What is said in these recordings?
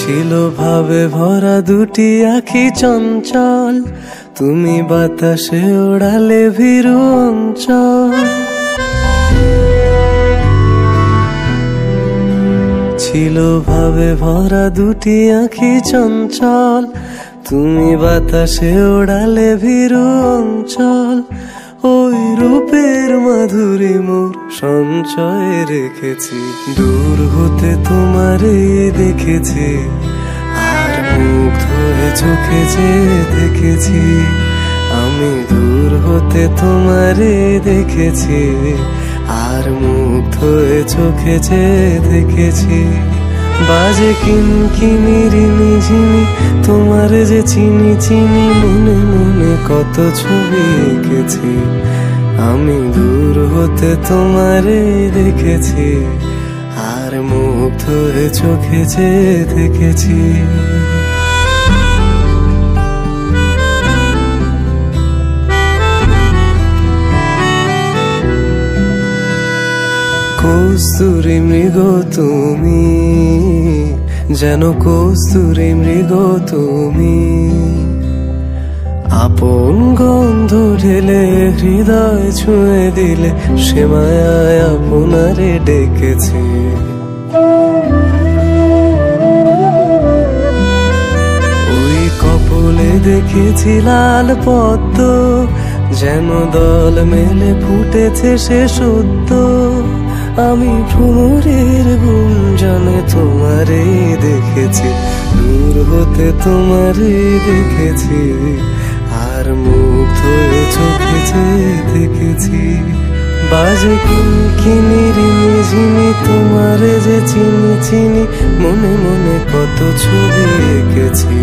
ছিল ভাবে ভরা দুটি আঁখি চঞ্চল, তুমি বাতাসে ওড়ালে ভীরু অঞ্চল। ছিল ভাবে ভরা দুটি আঁখি চঞ্চল, তুমি বাতাসে ওড়ালে ভীরু অঞ্চল। ওই রূপের মাধুরী মোর সঞ্চয়ে রেখেছি, দূর হতে তোমারে দেখেছি, আর মুগ্ধ হয়ে চোখে যে দেখেছি। আমি দূর হতে তোমারে দেখেছি, আর মুগ্ধ হয়ে চোখে যে দেখেছি। বাজে কিনকিনি রিনি ঝিনি, তোমার যে চিনি চিনি, মনে মনে কত ছবি এঁকেছি। আমি দূর হতে তোমারে দেখেছি, আর মুগ্ধ হয়ে চোখে যে দেখেছি। কস্তুরী মৃগ তুমি, যেন কস্তুরী মৃগ তুমি। আপন গন্ধ ঢেলে হৃদয় ছুঁয়ে দিলে, সে মায়ায় আপনারে ডেকেছে। ওই কপলে দেখেছি লাল পদ্ম, যেন দল মেলে ফুটেছে সে সদ্য। আমি ভ্রমরের গুঞ্জনে তোমারে দেখেছি, দূর হতে তোমারে দেখেছি, আর মুগ্ধ হয়ে চোখে যে দেখেছি। বাজে কিনকিনি রিনি ঝিনি, তোমারে যে চিনি চিনি, মনে মনে কত ছবি এঁকেছি।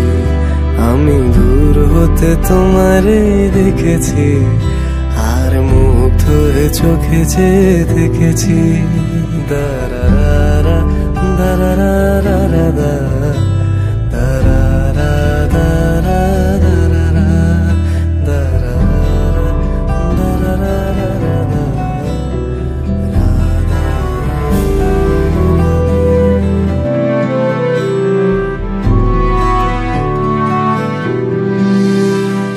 আমি দূর হতে তোমারে দেখেছি, আর মুগ্ধ হয়ে চোখে যে দেখেছি। দারারা দারারা দারারা দারারা দারারা দারারা দারারা।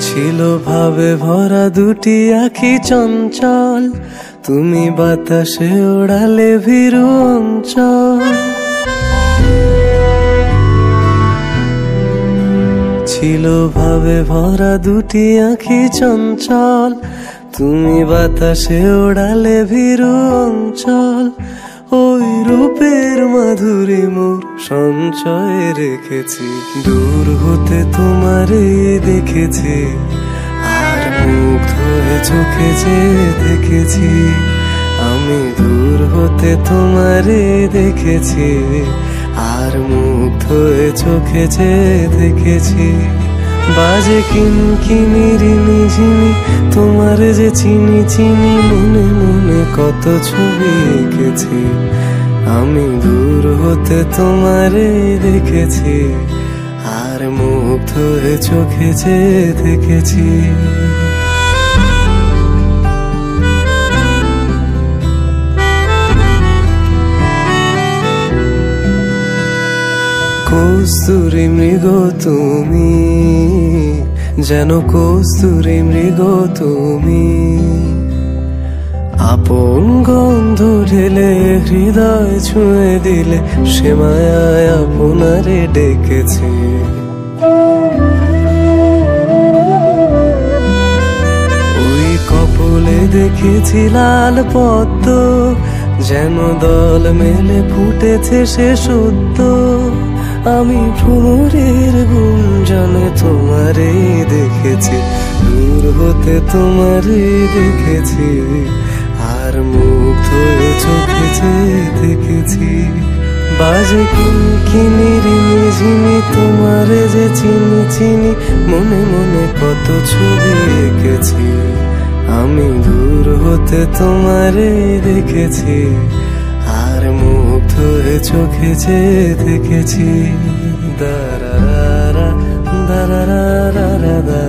ছিল ভাবে ভরা দুটি আঁখি চঞ্চল, তুমি বাতাসে ওড়ালে ভীরু অঞ্চল। ছিল ভাবে ভরা দুটি আঁখি চঞ্চল, তুমি বাতাসে ওড়ালে ভীরু অঞ্চল। ওই রূপের মাধুরী মোর সঞ্চয়ে রেখেছি, দূর হতে তোমারে দেখেছি, আর মুগ্ধ হয়ে চোখে যে দেখেছি। আমি দূর হতে তোমারে দেখেছি, আর মুগ্ধ হয়ে চোখে যে দেখেছি। বাজে কিনকিনি রিনি ঝিনি, তোমার যে চিনি চিনি, মনে মনে কত ছবি এঁকেছি। আমি দূর হতে তোমারে দেখেছি, আর মুগ্ধ হয়ে চোখে যে দেখেছি। কস্তুরী মৃগ তুমি, যেন কস্তুরী মৃগ তুমি। আপন গন্ধ ঢেলে হৃদয় ছুঁয়ে দিলে, সে মায়ায় আপনারে ডেকেছে। ওই কপলে দেখেছি লাল পদ্ম, যেন দল মেলে ফুটেছে সে সদ্য। আমি ভ্রমরের গুঞ্জনে তোমারে দেখেছি, দূর হতে তোমারে দেখেছি, আর মুগ্ধ হয়ে চোখে যে দেখেছি। বাজে কিনকিনি রিনি ঝিনি, তোমারে যে চিনি চিনি, মনে মনে কত ছবি এঁকেছি। আমি দূর হতে তোমারে দেখেছি, আর মুগ্ধ হয়ে চোখে যে দেখেছি। দারারা দারারা দারারা।